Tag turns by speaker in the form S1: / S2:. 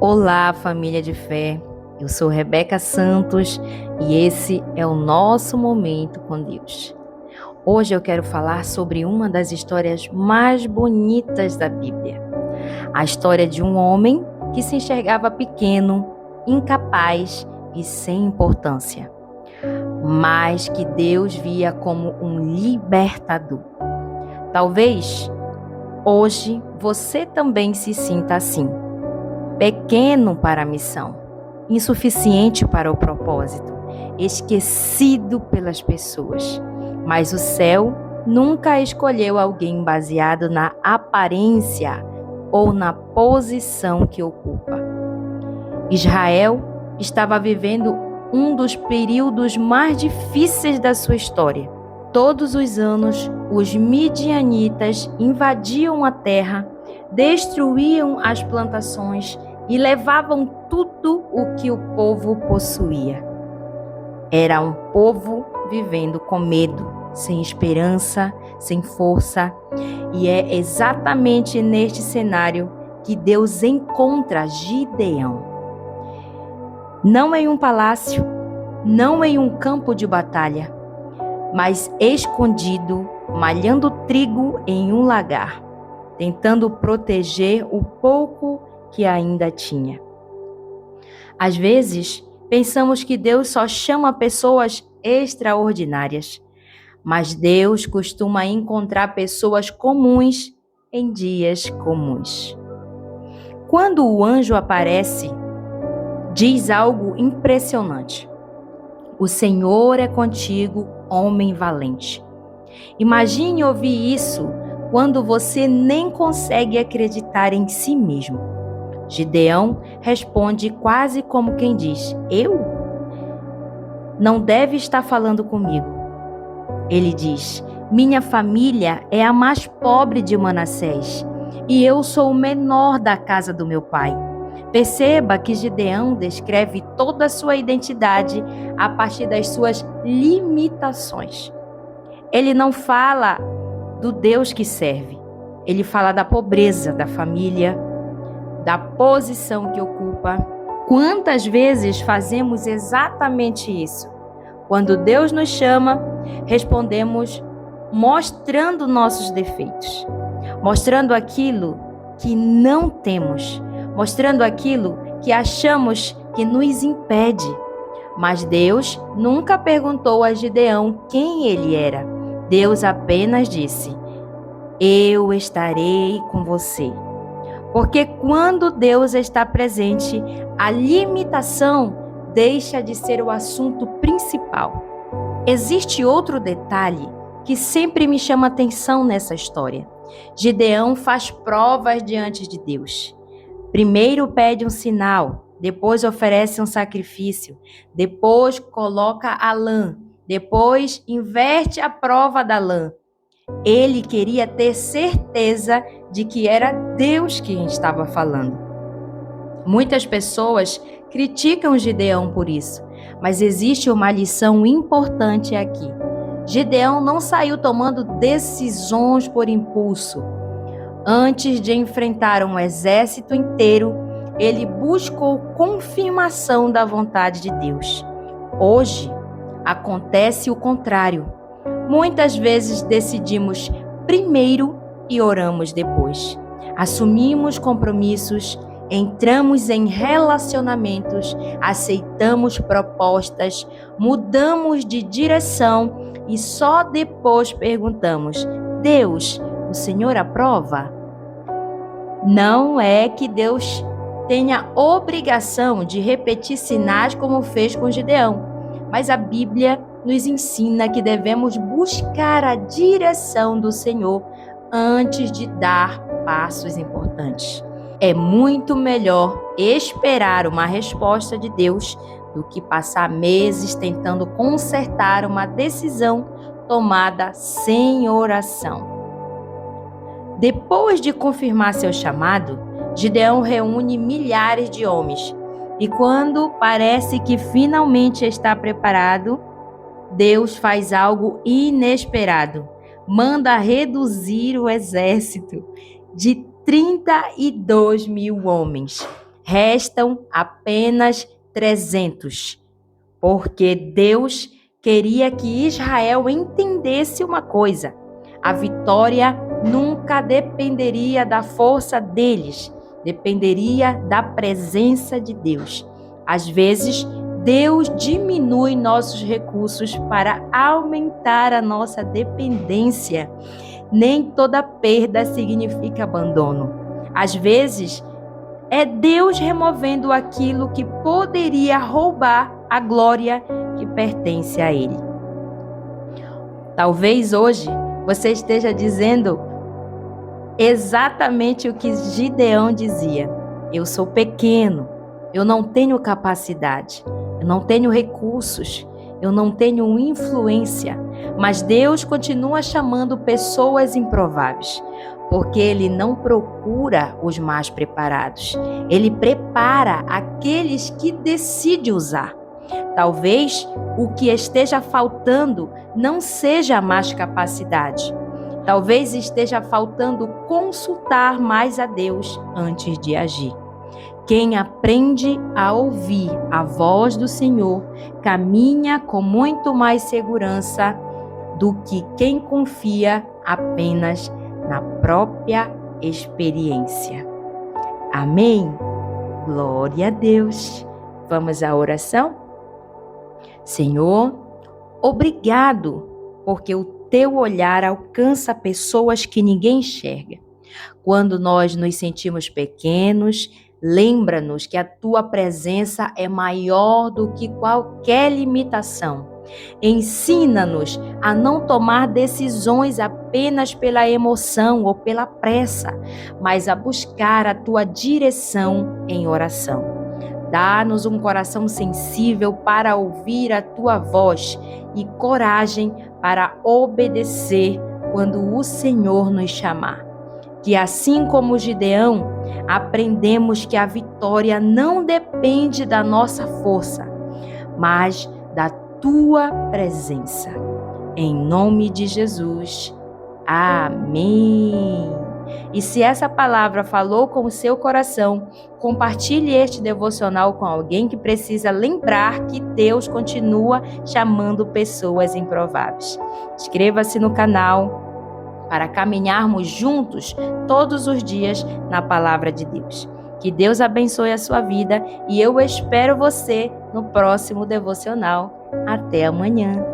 S1: Olá, família de fé. Eu sou Rebeca Santos e esse é o nosso momento com Deus. Hoje eu quero falar sobre uma das histórias mais bonitas da Bíblia. A história de um homem que se enxergava pequeno, incapaz e sem importância, mas que Deus via como um libertador. Talvez hoje você também se sinta assim. Pequeno para a missão, insuficiente para o propósito, esquecido pelas pessoas. Mas o céu nunca escolheu alguém baseado na aparência ou na posição que ocupa. Israel estava vivendo um dos períodos mais difíceis da sua história. Todos os anos, os midianitas invadiam a terra, destruíam as plantações e levavam tudo o que o povo possuía. Era um povo vivendo com medo, sem esperança, sem força. E é exatamente neste cenário que Deus encontra Gideão. Não em um palácio, não em um campo de batalha, mas escondido, malhando trigo em um lagar, tentando proteger o pouco que ainda tinha. Às vezes, pensamos que Deus só chama pessoas extraordinárias, mas Deus costuma encontrar pessoas comuns em dias comuns. Quando o anjo aparece, diz algo impressionante: "O Senhor é contigo, homem valente." Imagine ouvir isso quando você nem consegue acreditar em si mesmo. Gideão responde quase como quem diz: "Eu? Não deve estar falando comigo." Ele diz: "Minha família é a mais pobre de Manassés e eu sou o menor da casa do meu pai." Perceba que Gideão descreve toda a sua identidade a partir das suas limitações. Ele não fala do Deus que serve. Ele fala da pobreza da família, da posição que ocupa. Quantas vezes fazemos exatamente isso? Quando Deus nos chama, respondemos mostrando nossos defeitos, mostrando aquilo que não temos, mostrando aquilo que achamos que nos impede. Mas Deus nunca perguntou a Gideão quem ele era. Deus apenas disse: "Eu estarei com você." Porque quando Deus está presente, a limitação deixa de ser o assunto principal. Existe outro detalhe que sempre me chama atenção nessa história. Gideão faz provas diante de Deus. Primeiro pede um sinal, depois oferece um sacrifício, depois coloca a lã, depois inverte a prova da lã. Ele queria ter certeza de que era Deus quem estava falando. Muitas pessoas criticam Gideão por isso, mas existe uma lição importante aqui. Gideão não saiu tomando decisões por impulso. Antes de enfrentar um exército inteiro, ele buscou confirmação da vontade de Deus. Hoje, acontece o contrário. Muitas vezes decidimos primeiro e oramos depois. Assumimos compromissos, entramos em relacionamentos, aceitamos propostas, mudamos de direção e só depois perguntamos: "Deus, o Senhor aprova?" Não é que Deus tenha obrigação de repetir sinais como fez com Gideão, mas a Bíblia nos ensina que devemos buscar a direção do Senhor antes de dar passos importantes. É muito melhor esperar uma resposta de Deus do que passar meses tentando consertar uma decisão tomada sem oração. Depois de confirmar seu chamado, Gideão reúne milhares de homens. E quando parece que finalmente está preparado, Deus faz algo inesperado. Manda reduzir o exército de 32 mil homens. Restam apenas 300, porque Deus queria que Israel entendesse uma coisa: a vitória nunca dependeria da força deles, dependeria da presença de Deus. Às vezes, Deus diminui nossos recursos para aumentar a nossa dependência. Nem toda perda significa abandono. Às vezes, é Deus removendo aquilo que poderia roubar a glória que pertence a Ele. Talvez hoje você esteja dizendo exatamente o que Gideão dizia: eu sou pequeno, eu não tenho capacidade, eu não tenho recursos, eu não tenho influência, mas Deus continua chamando pessoas improváveis, porque Ele não procura os mais preparados, Ele prepara aqueles que decide usar. Talvez o que esteja faltando não seja mais capacidade. Talvez esteja faltando consultar mais a Deus antes de agir. Quem aprende a ouvir a voz do Senhor caminha com muito mais segurança do que quem confia apenas na própria experiência. Amém? Glória a Deus. Vamos à oração? Senhor, obrigado, porque o teu olhar alcança pessoas que ninguém enxerga. Quando nós nos sentimos pequenos, lembra-nos que a tua presença é maior do que qualquer limitação. Ensina-nos a não tomar decisões apenas pela emoção ou pela pressa, mas a buscar a tua direção em oração. Dá-nos um coração sensível para ouvir a tua voz e coragem para obedecer quando o Senhor nos chamar. Que assim como Gideão, aprendemos que a vitória não depende da nossa força, mas da tua presença. Em nome de Jesus. Amém. E se essa palavra falou com o seu coração, compartilhe este devocional com alguém que precisa lembrar que Deus continua chamando pessoas improváveis. Inscreva-se no canal para caminharmos juntos todos os dias na palavra de Deus. Que Deus abençoe a sua vida e eu espero você no próximo devocional. Até amanhã.